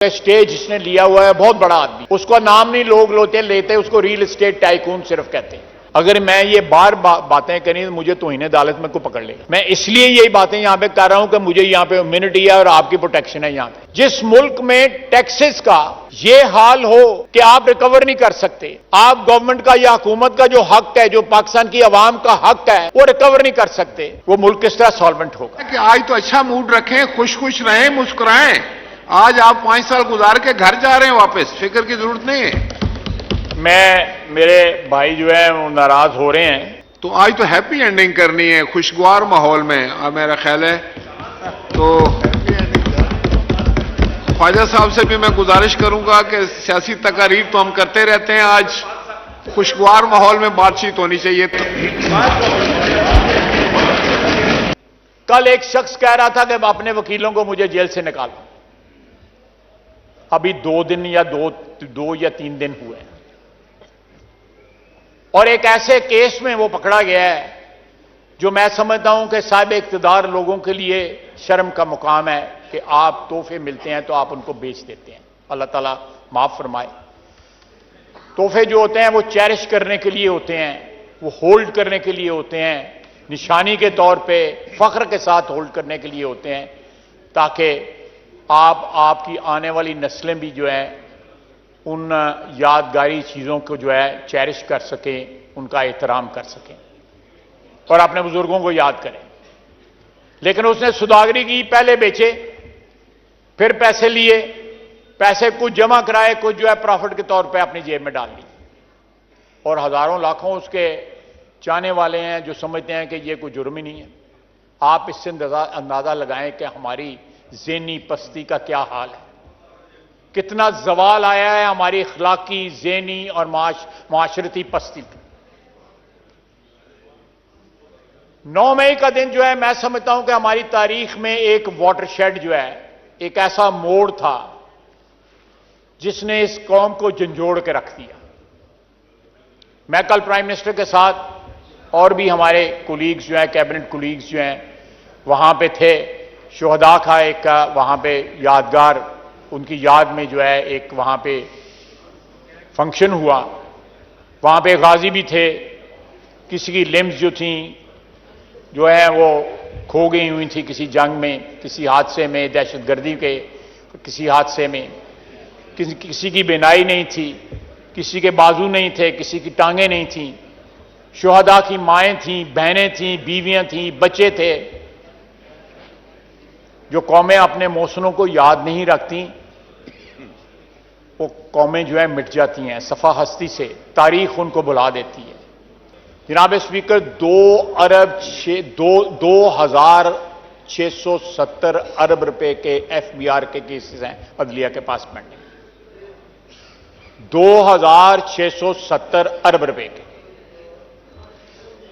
Stage जिसने लिया हुआ है बहुत बड़ा आदमी, उसका नाम नहीं लोग लेते उसको रियल एस्टेट टाइकून सिर्फ कहते हैं। अगर मैं ये बातें करी तो मुझे तौहीन अदालत में को पकड़ लेगा। मैं इसलिए यही बातें यहां पे कर रहा हूं कि मुझे यहां पे इम्यूनिटी है और आपकी प्रोटेक्शन है। यहां पे जिस मुल्क में टैक्सेस का ये हाल हो कि आप रिकवर नहीं कर सकते, आप गवर्नमेंट का या हुकूमत का जो हक है, जो पाकिस्तान की आवाम का हक है, वो रिकवर नहीं कर सकते, वो मुल्क किस तरह सॉल्वेंट होगा? कि आज तो अच्छा मूड रखें, खुश खुश रहें, मुस्कुराएं। आज आप 5 साल गुजार के घर जा रहे हैं वापस, फिक्र की जरूरत नहीं है। मेरे भाई जो है वो नाराज हो रहे हैं, तो आज तो हैप्पी एंडिंग करनी है, खुशगवार माहौल में। अब मेरा ख्याल है तो ख्वाजा साहब से भी मैं गुजारिश करूंगा कि सियासी तकारीर तो हम करते रहते हैं, आज खुशगवार माहौल में बातचीत होनी चाहिए। कल एक शख्स कह रहा था कि अपने वकीलों को मुझे जेल से निकालो। अभी 2 दिन या 2 या 3 दिन हुए हैं और एक ऐसे केस में वो पकड़ा गया है जो मैं समझता हूं कि साहिब इख्तिदार लोगों के लिए शर्म का मुकाम है कि आप तोहफे मिलते हैं तो आप उनको बेच देते हैं। अल्लाह ताला माफ फरमाए। तोहफे जो होते हैं वो चेरिश करने के लिए होते हैं, वो होल्ड करने के लिए होते हैं, निशानी के तौर पे फख्र के साथ होल्ड करने के लिए होते हैं, ताकि आपकी आने वाली नस्लें भी जो है उन यादगारी चीज़ों को जो है चेरिश कर सकें, उनका एहतराम कर सकें और अपने बुजुर्गों को याद करें। लेकिन उसने सौदागरी की, पहले बेचे, फिर पैसे लिए, पैसे कुछ जमा कराए, कुछ जो है प्रॉफिट के तौर पे अपनी जेब में डाल ली और हजारों लाखों उसके चाहने वाले हैं जो समझते हैं कि ये कोई जुर्म ही नहीं है। आप इससे अंदाजा लगाएं कि हमारी ज़हनी पस्ती का क्या हाल है, कितना जवाल आया है हमारी अखलाकी, ज़हनी और माशरती पस्ती पर। 9 मई का दिन जो है मैं समझता हूं कि हमारी तारीख में एक वाटरशेड जो है, एक ऐसा मोड़ था जिसने इस कौम को झंझोड़ के रख दिया। मैं कल प्राइम मिनिस्टर के साथ और भी हमारे कोलीग्स जो हैं, कैबिनेट कोलीग्स जो हैं, वहां पे थे। शुहदा का एक वहां पे यादगार, उनकी याद में जो है एक वहां पे फंक्शन हुआ। वहां पे गाजी भी थे, किसी की लिम्स जो थी जो है वो खो गई हुई थी किसी जंग में, किसी हादसे में, दहशतगर्दी के किसी हादसे में। किसी की बिनाई नहीं थी, किसी के बाजू नहीं थे, किसी की टांगें नहीं थी। शुहदा की माएँ थीं, बहनें थीं, बीवियां थीं, बच्चे थे। जो कौमें अपने मौसनों को याद नहीं रखती, वो कौमें जो है मिट जाती हैं सफ़ा हस्ती से, तारीख उनको भुला देती है। जनाब स्पीकर, 2,670 अरब रुपए के FBR के केसेस हैं अदलिया के पास पेंडिंग। 2,670 अरब रुपए के।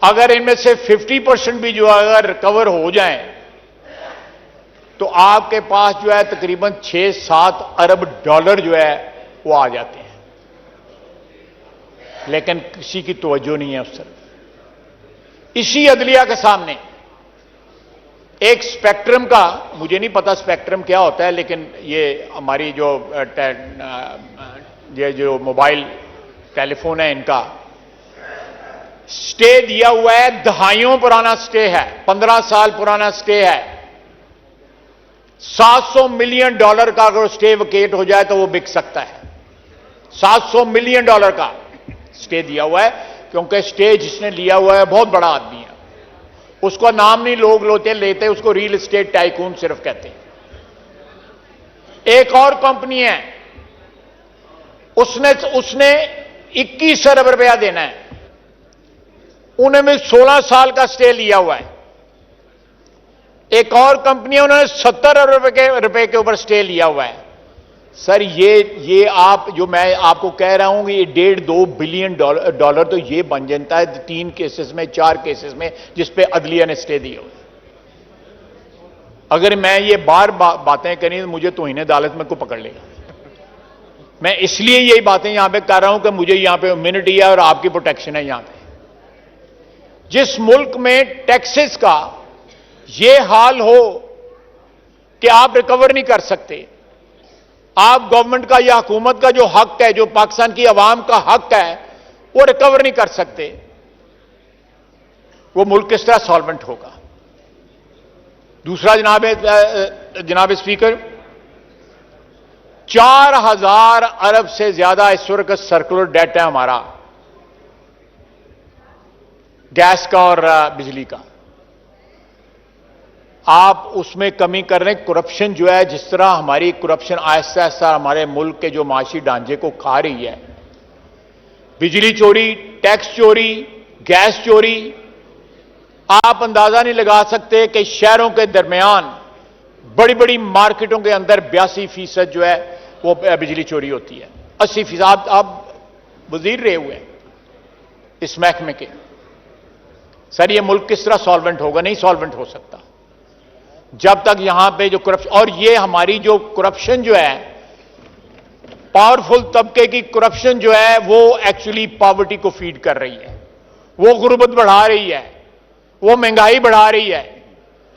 अगर इनमें से 50% भी जो अगर रिकवर हो जाएं तो आपके पास जो है तकरीबन 6-7 अरब डॉलर जो है वो आ जाते हैं। लेकिन किसी की तवज्जो नहीं है उस तरफ। इसी अदलिया के सामने एक स्पेक्ट्रम का, मुझे नहीं पता स्पेक्ट्रम क्या होता है, लेकिन ये हमारी जो मोबाइल टेलीफोन है, इनका स्टे दिया हुआ है, दहाइयों पुराना स्टे है, 15 साल पुराना स्टे है। $700 मिलियन का अगर स्टे वेकेट हो जाए तो वो बिक सकता है। $700 मिलियन का स्टे दिया हुआ है, क्योंकि स्टे जिसने लिया हुआ है बहुत बड़ा आदमी है। उसका नाम नहीं लोग लेते उसको रियल एस्टेट टाइकून सिर्फ कहते हैं। एक और कंपनी है, उसने 21 अरब रुपया देना है, उन्हें भी 16 साल का स्टे लिया हुआ है। एक और कंपनी है, उन्होंने 70 अरब रुपए के ऊपर स्टे लिया हुआ है। सर ये आप जो मैं आपको कह रहा हूं कि ये 1.5-2 बिलियन डॉलर तो ये बन जाता है 3 केसेस में, 4 केसेस में, जिस पे अदलिया ने स्टे दिया हुआ। अगर मैं ये बातें करी तो मुझे तौहीन अदालत में को पकड़ लेगा। मैं इसलिए यही बातें यहां पे कर रहा हूं कि मुझे यहां पे इम्यूनिटी है और आपकी प्रोटेक्शन है। यहां पे जिस मुल्क में टैक्सेस का ये हाल हो कि आप रिकवर नहीं कर सकते, आप गवर्नमेंट का या हुकूमत का जो हक है, जो पाकिस्तान की आवाम का हक है, वो रिकवर नहीं कर सकते। वो मुल्क किस तरह सॉल्वेंट होगा? दूसरा जनाब स्पीकर, 4000 अरब से ज्यादा इस वक्त सर्कुलर डेट है हमारा, गैस का और बिजली का। आप उसमें कमी कर रहे हैं। करप्शन जो है, जिस तरह हमारी करप्शन आहिस्ता आहिस्ता हमारे मुल्क के जो माशी ढांचे को खा रही है, बिजली चोरी, टैक्स चोरी, गैस चोरी, आप अंदाजा नहीं लगा सकते कि शहरों के दरमियान बड़ी बड़ी मार्केटों के अंदर 82% जो है वो बिजली चोरी होती है। 80% आप वजीर रहे हुए हैं इस महकमे के। सर, ये मुल्क किस तरह सॉल्वेंट होगा? नहीं सॉल्वेंट हो सकता जब तक यहां पे जो करप्शन, और ये हमारी जो करप्शन जो है, पावरफुल तबके की करप्शन जो है, वो एक्चुअली पॉवर्टी को फीड कर रही है, वो गुर्बत बढ़ा रही है, वो महंगाई बढ़ा रही है।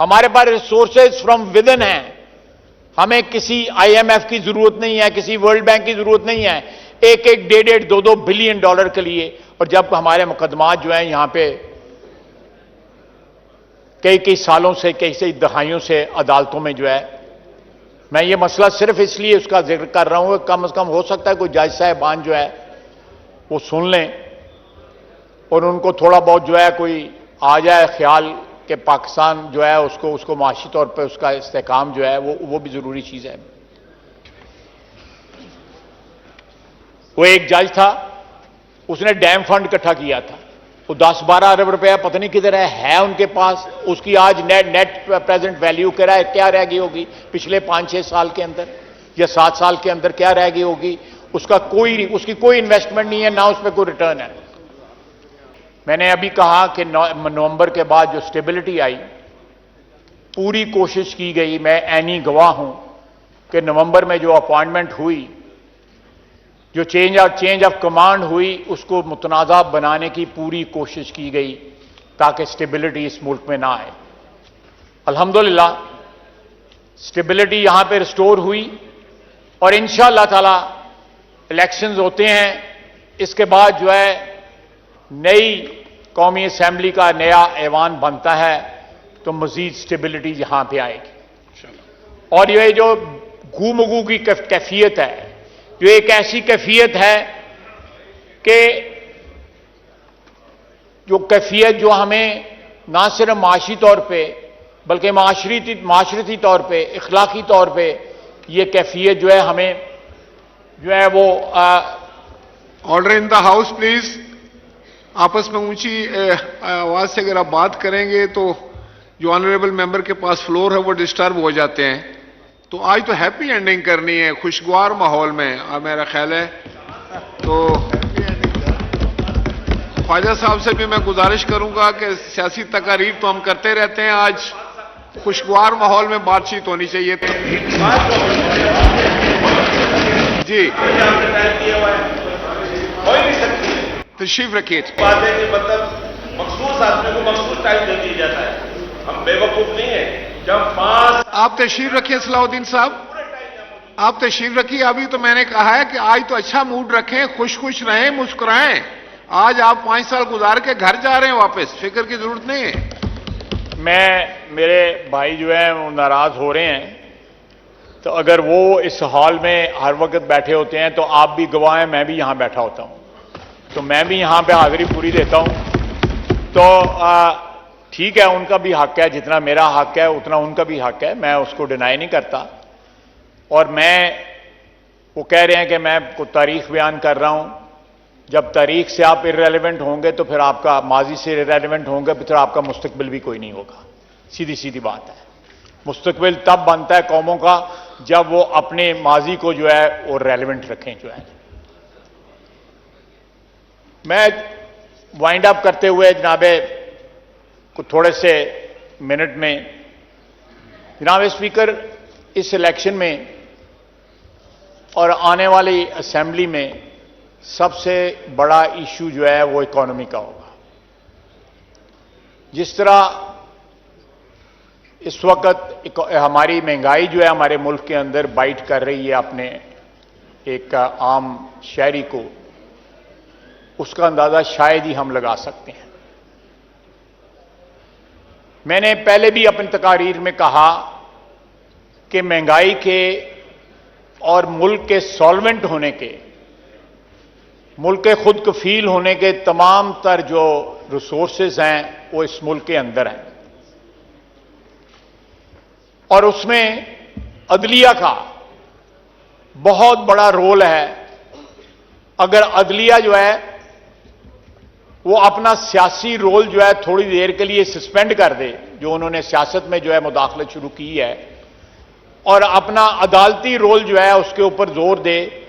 हमारे पास रिसोर्सेज फ्रॉम विदिन हैं, हमें किसी आईएमएफ की जरूरत नहीं है, किसी वर्ल्ड बैंक की जरूरत नहीं है, एक एक डेढ़ 2 बिलियन डॉलर के लिए। और जब हमारे मुकदमात जो हैं यहां पे कई सालों से, कई दहाइयों से अदालतों में जो है, मैं ये मसला सिर्फ इसलिए उसका जिक्र कर रहा हूं कि कम से कम हो सकता है कोई जज साहिबान जो है वो सुन लें और उनको थोड़ा बहुत जो है कोई आ जाए ख्याल कि पाकिस्तान जो है उसको माशी तौर पर उसका इस्तेहकाम जो है वो भी जरूरी चीज है। वो एक जज था, उसने डैम फंड इकट्ठा किया था, वो 10-12 अरब रुपया पता नहीं किधर है उनके पास। उसकी आज नेट प्रेजेंट वैल्यू क्या रह गई होगी पिछले 5-6 साल के अंदर या 7 साल के अंदर क्या रह गई होगी? उसकी कोई इन्वेस्टमेंट नहीं है, ना उस पर कोई रिटर्न है। मैंने अभी कहा कि नवंबर के बाद जो स्टेबिलिटी आई, पूरी कोशिश की गई, मैं ऐनी गवाह हूं कि नवंबर में जो अपॉइंटमेंट हुई, जो चेंज ऑफ कमांड हुई, उसको मुतनाज़ा बनाने की पूरी कोशिश की गई ताकि स्टेबिलिटी इस मुल्क में ना आए। अल्हम्दुलिल्लाह स्टेबिलिटी यहां पे रिस्टोर हुई और इंशाअल्लाह ताला इलेक्शंस होते हैं, इसके बाद जो है नई कौमी असेंबली का नया ऐवान बनता है तो मजीद स्टेबिलिटी यहां पे आएगी। और ये जो गूमगू की कैफियत है, जो एक ऐसी कैफियत है कि जो हमें ना सिर्फ माशी तौर पे बल्कि माशरती तौर पे, इखलाकी तौर पे ये कैफियत जो है हमें जो है वो order in the house please. आपस में ऊंची आवाज से अगर आप बात करेंगे तो जो ऑनरेबल मेंबर के पास फ्लोर है वो डिस्टर्ब हो जाते हैं। तो आज तो हैप्पी एंडिंग करनी है, खुशगवार माहौल में, मेरा ख्याल है। तो ख्वाजा साहब से भी मैं गुजारिश करूंगा कि सियासी तकारीर तो हम करते रहते हैं, आज खुशगवार माहौल में बातचीत होनी चाहिए। जी तशरीफ रखिए। बात है कि मतलब मखसूस आदमी को मखसूस टाइम दे दिया जाता है, हम बेवकूफ नहीं है। जब 5 आप तशरीफ रखिए सलाउद्दीन साहब, आप तशरीफ रखिए। अभी तो मैंने कहा है कि आज तो अच्छा मूड रखें, खुश रहें, मुस्कुराएं। आज आप 5 साल गुजार के घर जा रहे हैं वापस, फिक्र की जरूरत नहीं है। मेरे भाई जो है वो नाराज हो रहे हैं, तो अगर वो इस हॉल में हर वक्त बैठे होते हैं तो आप भी गवाह हैं, मैं भी यहां बैठा होता हूं, तो मैं भी यहां पे हाजिरी पूरी देता हूं। तो ठीक है, उनका भी हक है, जितना मेरा हक है उतना उनका भी हक है, मैं उसको डिनाई नहीं करता। और वो कह रहे हैं कि मैं कोई तारीख बयान कर रहा हूं। जब तारीख से आप इर्रेलेवेंट होंगे तो फिर आपका माजी से इर्रेलेवेंट होंगे, फिर आपका मुस्तकबिल भी कोई नहीं होगा। सीधी बात है। मुस्तकबिल तब बनता है कौमों का जब वो अपने माजी को जो है वो रेलेवेंट रखें जो है। मैं वाइंड अप करते हुए जनाबे कुछ थोड़े से मिनट में, जनाब स्पीकर, इस इलेक्शन में और आने वाली असेंबली में सबसे बड़ा इशू जो है वो इकोनॉमी का होगा। जिस तरह इस वक्त हमारी महंगाई जो है हमारे मुल्क के अंदर बाइट कर रही है अपने एक आम शहरी को, उसका अंदाजा शायद ही हम लगा सकते हैं। मैंने पहले भी अपनी तकारीर में कहा कि महंगाई के और मुल्क के सॉल्वेंट होने के, मुल्क के खुद कफील होने के तमाम तर जो रिसोर्सेज हैं वो इस मुल्क के अंदर हैं, और उसमें अदलिया का बहुत बड़ा रोल है। अगर अदलिया जो है वो अपना सियासी रोल जो है थोड़ी देर के लिए सस्पेंड कर दे, जो उन्होंने सियासत में जो है मुदाखलत शुरू की है, और अपना अदालती रोल जो है उसके ऊपर जोर दे,